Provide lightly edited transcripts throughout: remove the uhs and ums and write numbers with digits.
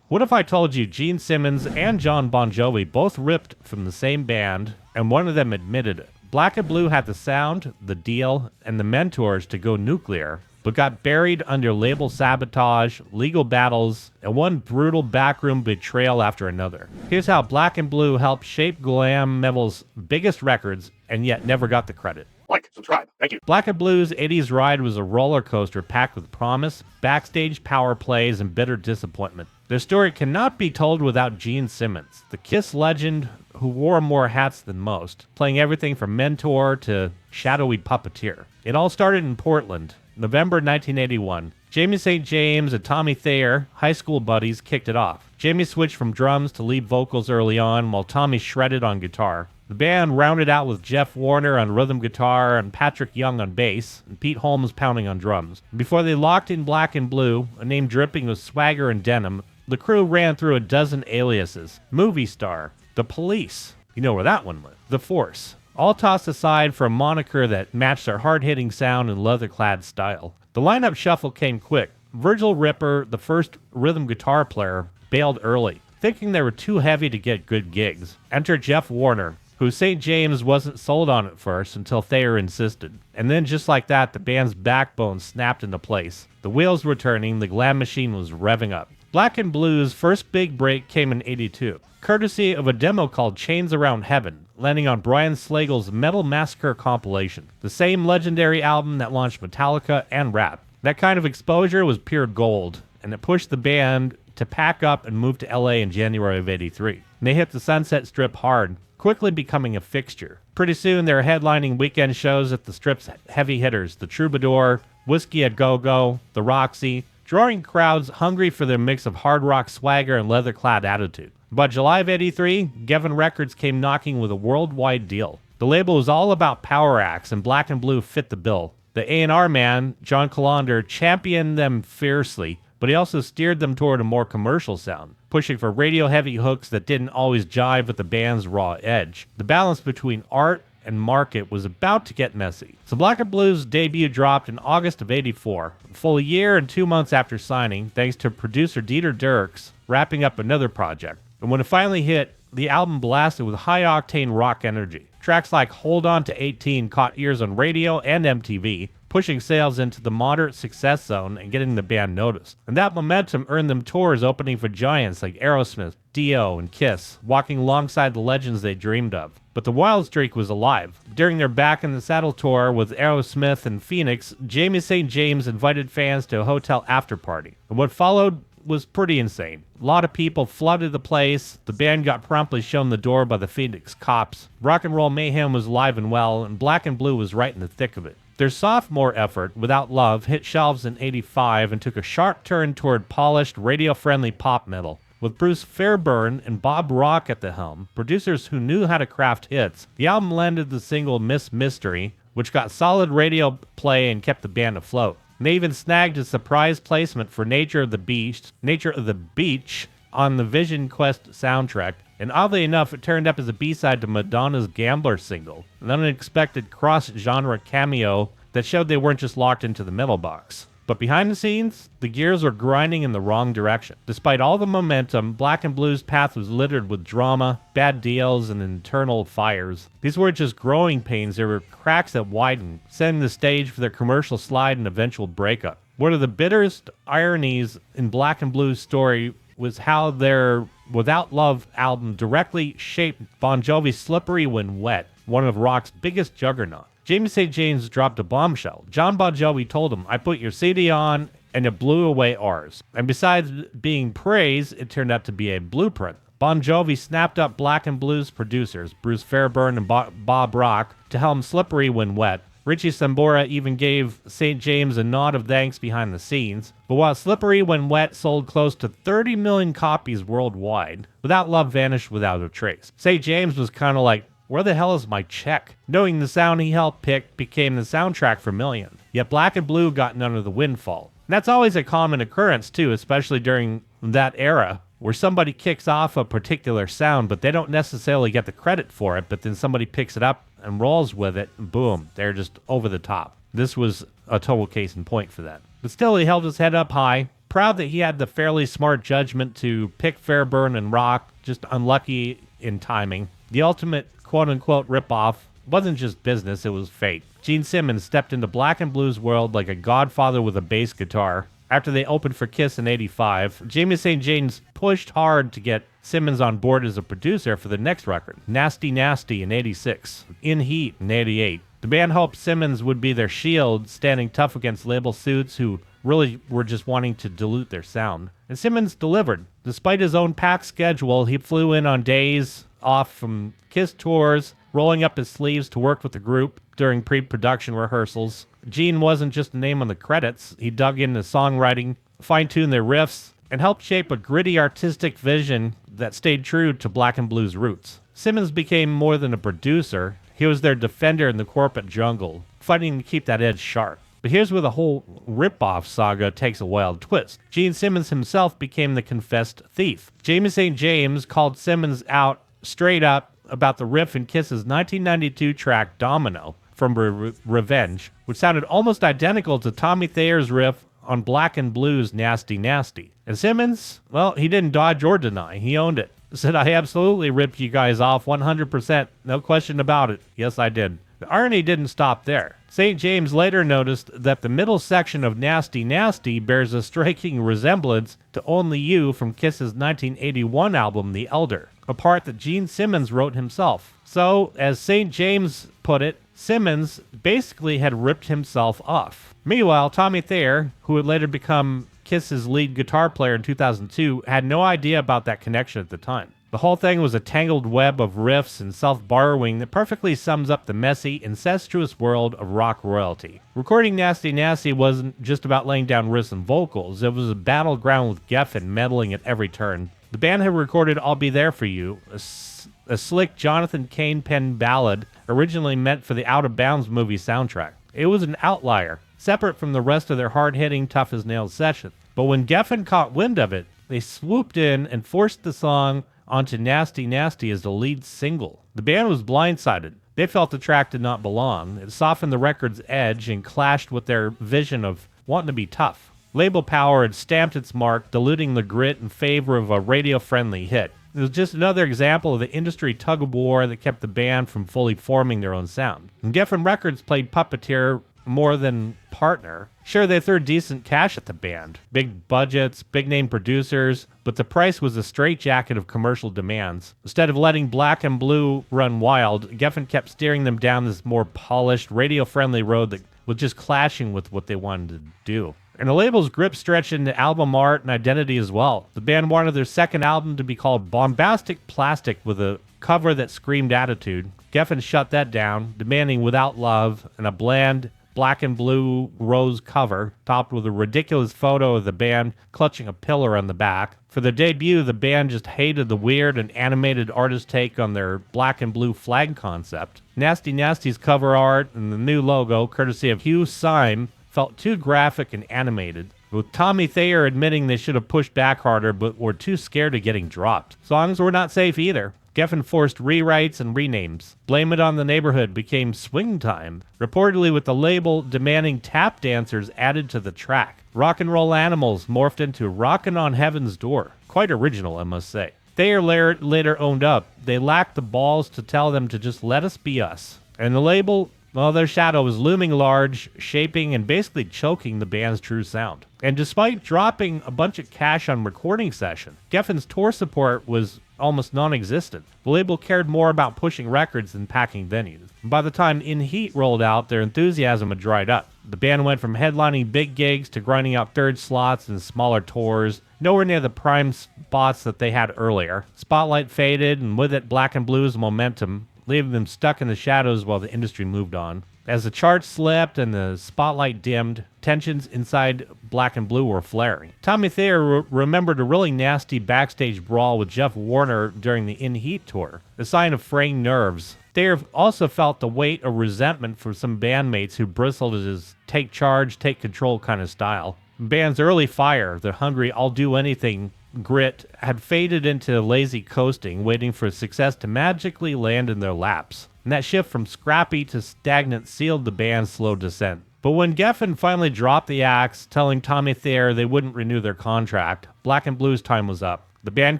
What if I told you Gene Simmons and John Bon Jovi both ripped from the same band, and one of them admitted it? Black and Blue had the sound, the deal, and the mentors to go nuclear, but got buried under label sabotage, legal battles, and one brutal backroom betrayal after another. Here's how Black and Blue helped shape glam metal's biggest records, and yet never got the credit. Like, subscribe, thank you. Black and Blue's 80s ride was a roller coaster packed with promise, backstage power plays, and bitter disappointment. Their story cannot be told without Gene Simmons, the Kiss legend who wore more hats than most, playing everything from mentor to shadowy puppeteer. It all started in Portland, November 1981. Jamie St. James and Tommy Thayer, high school buddies, kicked it off. Jamie switched from drums to lead vocals early on, while Tommy shredded on guitar. The band rounded out with Jeff Warner on rhythm guitar and Patrick Young on bass, and Pete Holmes pounding on drums. Before they locked in Black and Blue, a name dripping with swagger and denim, the crew ran through a dozen aliases. Movie Star, The Police, you know where that one went, The Force, all tossed aside for a moniker that matched their hard-hitting sound and leather-clad style. The lineup shuffle came quick. Virgil Ripper, the first rhythm guitar player, bailed early, thinking they were too heavy to get good gigs. Enter Jeff Warner, who St. James wasn't sold on at first until Thayer insisted. And then just like that, the band's backbone snapped into place. The wheels were turning, the glam machine was revving up. Black and Blue's first big break came in '82, courtesy of a demo called Chains Around Heaven, landing on Brian Slagle's Metal Massacre compilation, the same legendary album that launched Metallica and rap. That kind of exposure was pure gold, and it pushed the band to pack up and move to LA in January of '83. And they hit the Sunset Strip hard, quickly becoming a fixture. Pretty soon they were headlining weekend shows at the Strip's heavy hitters, the Troubadour, Whiskey a Go-Go, the Roxy, drawing crowds hungry for their mix of hard rock swagger and leather-clad attitude. By July of '83, Geffen Records came knocking with a worldwide deal. The label was all about power acts, and Black and Blue fit the bill. The A&R man, John Colander, championed them fiercely, but he also steered them toward a more commercial sound, pushing for radio-heavy hooks that didn't always jive with the band's raw edge. The balance between art and market was about to get messy. So Black and Blue's debut dropped in August of '84, a full year and 2 months after signing, thanks to producer Dieter Dierks wrapping up another project. And when it finally hit, the album blasted with high-octane rock energy. Tracks like Hold On to 18 caught ears on radio and MTV, pushing sales into the moderate success zone and getting the band noticed. And that momentum earned them tours opening for giants like Aerosmith, Dio, and Kiss, walking alongside the legends they dreamed of. But the wild streak was alive. During their Back in the Saddle tour with Aerosmith and Phoenix, Jamie St. James invited fans to a hotel after-party. And what followed was pretty insane. A lot of people flooded the place. The band got promptly shown the door by the Phoenix cops. Rock and roll mayhem was alive and well, and Black and Blue was right in the thick of it. Their sophomore effort, Without Love, hit shelves in '85 and took a sharp turn toward polished, radio-friendly pop metal. With Bruce Fairbairn and Bob Rock at the helm, producers who knew how to craft hits, the album landed the single Miss Mystery, which got solid radio play and kept the band afloat. And they even snagged a surprise placement for Nature of the Beach on the Vision Quest soundtrack, and oddly enough, it turned up as a B-side to Madonna's Gambler single, an unexpected cross-genre cameo that showed they weren't just locked into the metal box. But behind the scenes, the gears were grinding in the wrong direction. Despite all the momentum, Black and Blue's path was littered with drama, bad deals, and internal fires. These weren't just growing pains, they were cracks that widened, setting the stage for their commercial slide and eventual breakup. One of the bitterest ironies in Black and Blue's story was how their Without Love album directly shaped Bon Jovi's Slippery When Wet, one of rock's biggest juggernauts. Jamie St. James dropped a bombshell. John Bon Jovi told him, "I put your CD on, and it blew away ours." And besides being praise, it turned out to be a blueprint. Bon Jovi snapped up Black and Blue's producers, Bruce Fairbairn and Bob Rock, to helm Slippery When Wet. Richie Sambora even gave St. James a nod of thanks behind the scenes. But while Slippery When Wet sold close to 30 million copies worldwide, Without Love vanished without a trace. St. James was kind of like, where the hell is my check? Knowing the sound he helped pick became the soundtrack for Million. Yet Black and Blue got none of the windfall. And that's always a common occurrence too, especially during that era, where somebody kicks off a particular sound, but they don't necessarily get the credit for it, but then somebody picks it up and rolls with it, and boom, they're just over the top. This was a total case in point for that. But still, he held his head up high, proud that he had the fairly smart judgment to pick Fairburn and Rock, just unlucky in timing. The ultimate quote-unquote rip-off wasn't just business, it was fate. Gene Simmons stepped into Black and Blue's world like a godfather with a bass guitar. After they opened for Kiss in '85, Jamie St. James pushed hard to get Simmons on board as a producer for the next record, Nasty Nasty in '86, In Heat in '88. The band hoped Simmons would be their shield, standing tough against label suits who really were just wanting to dilute their sound. And Simmons delivered. Despite his own packed schedule, he flew in on days off from Kiss tours, rolling up his sleeves to work with the group during pre-production rehearsals. Gene wasn't just a name on the credits. He dug into songwriting, fine-tuned their riffs, and helped shape a gritty artistic vision that stayed true to Black and Blue's roots. Simmons became more than a producer. He was their defender in the corporate jungle, fighting to keep that edge sharp. But here's where the whole rip-off saga takes a wild twist. Gene Simmons himself became the confessed thief. Jamie St. James called Simmons out straight up about the riff in Kiss's 1992 track Domino from Revenge, which sounded almost identical to Tommy Thayer's riff on Black and Blue's Nasty Nasty. And Simmons, well, he didn't dodge or deny. He owned it. Said, I absolutely ripped you guys off 100%. No question about it. Yes, I did. The irony didn't stop there. St. James later noticed that the middle section of Nasty Nasty bears a striking resemblance to Only You from Kiss's 1981 album The Elder, a part that Gene Simmons wrote himself. So, as St. James put it, Simmons basically had ripped himself off. Meanwhile, Tommy Thayer, who would later become Kiss's lead guitar player in 2002, had no idea about that connection at the time. The whole thing was a tangled web of riffs and self-borrowing that perfectly sums up the messy, incestuous world of rock royalty. Recording Nasty Nasty wasn't just about laying down riffs and vocals, it was a battleground with Geffen meddling at every turn. The band had recorded I'll Be There For You, a slick Jonathan Cain penned ballad originally meant for the Out of Bounds movie soundtrack. It was an outlier, separate from the rest of their hard-hitting, tough-as-nails session. But when Geffen caught wind of it, they swooped in and forced the song onto Nasty Nasty as the lead single. The band was blindsided. They felt the track did not belong. It softened the record's edge and clashed with their vision of wanting to be tough. Label power had stamped its mark, diluting the grit in favor of a radio-friendly hit. It was just another example of the industry tug-of-war that kept the band from fully forming their own sound. And Geffen Records played puppeteer more than partner. Sure, they threw decent cash at the band. Big budgets, big-name producers, but the price was a straitjacket of commercial demands. Instead of letting Black and Blue run wild, Geffen kept steering them down this more polished, radio-friendly road that was just clashing with what they wanted to do. And the label's grip stretched into album art and identity as well. The band wanted their second album to be called Bombastic Plastic with a cover that screamed attitude. Geffen shut that down, demanding Without Love and a bland Black and Blue rose cover, topped with a ridiculous photo of the band clutching a pillar on the back. For their debut, the band just hated the weird and animated artist take on their Black and Blue flag concept. Nasty Nasty's cover art and the new logo, courtesy of Hugh Syme, felt too graphic and animated, with Tommy Thayer admitting they should have pushed back harder but were too scared of getting dropped. Songs were not safe either. Geffen forced rewrites and renames. Blame It on the Neighborhood became Swing Time, reportedly with the label demanding tap dancers added to the track. Rock and Roll Animals morphed into Rockin' on Heaven's Door. Quite original, I must say. Thayer later owned up. They lacked the balls to tell them to just let us be us. And the label, well, their shadow was looming large, shaping and basically choking the band's true sound. And despite dropping a bunch of cash on recording session, Geffen's tour support was almost non-existent. The label cared more about pushing records than packing venues. By the time In Heat rolled out, their enthusiasm had dried up. The band went from headlining big gigs to grinding out third slots and smaller tours, nowhere near the prime spots that they had earlier. Spotlight faded, and with it Black and Blue's momentum, leaving them stuck in the shadows while the industry moved on. As the charts slipped and the spotlight dimmed, tensions inside Black and Blue were flaring. Tommy Thayer remembered a really nasty backstage brawl with Jeff Warner during the In Heat tour, a sign of fraying nerves. Thayer also felt the weight of resentment from some bandmates who bristled at his take charge, take control kind of style. The band's early fire, the hungry I'll do anything grit, had faded into lazy coasting, waiting for success to magically land in their laps. And that shift from scrappy to stagnant sealed the band's slow descent. But when Geffen finally dropped the axe, telling Tommy Thayer they wouldn't renew their contract, Black and Blue's time was up. The band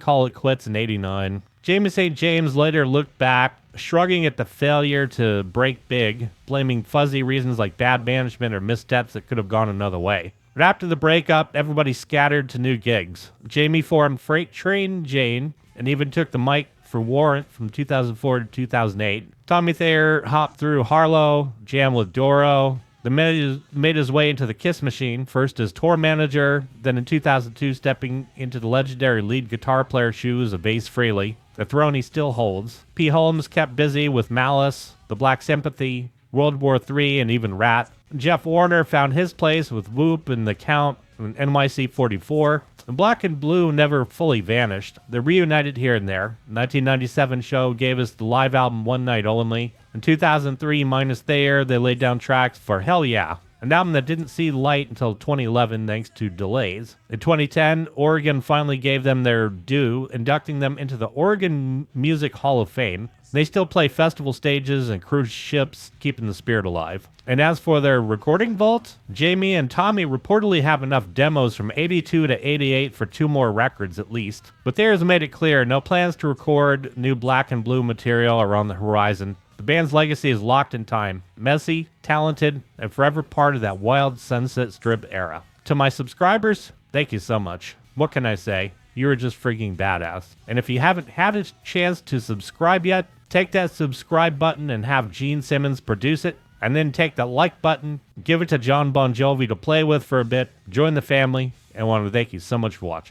called it quits in '89. Jamie St. James later looked back, shrugging at the failure to break big, blaming fuzzy reasons like bad management or missteps that could have gone another way. But after the breakup, everybody scattered to new gigs. Jamie formed Freight Train Jane and even took the mic for Warrant from 2004 to 2008. Tommy Thayer hopped through Harlow, jammed with Doro, then made his way into the Kiss Machine, first as tour manager, then in 2002 stepping into the legendary lead guitar player shoes of Ace Frehley, a throne he still holds. P. Holmes kept busy with Malice, The Black Sympathy, World War III, and even Rat. Jeff Warner found his place with Whoop and The Count and NYC 44. And Black and Blue never fully vanished. They reunited here and there. The 1997 show gave us the live album One Night Only. In 2003, minus Thayer, they laid down tracks for Hell Yeah, an album that didn't see light until 2011 thanks to delays. In 2010, Oregon finally gave them their due, inducting them into the Oregon Music Hall of Fame. They still play festival stages and cruise ships, keeping the spirit alive. And as for their recording vault, Jamie and Tommy reportedly have enough demos from 82 to 88 for 2 more records at least. But Thayer's made it clear no plans to record new Black and Blue material are on the horizon. The band's legacy is locked in time, messy, talented, and forever part of that wild Sunset Strip era. To my subscribers, thank you so much. What can I say? You are just freaking badass. And if you haven't had a chance to subscribe yet, take that subscribe button and have Gene Simmons produce it, and then take that like button, give it to John Bon Jovi to play with for a bit, join the family, and I want to thank you so much for watching.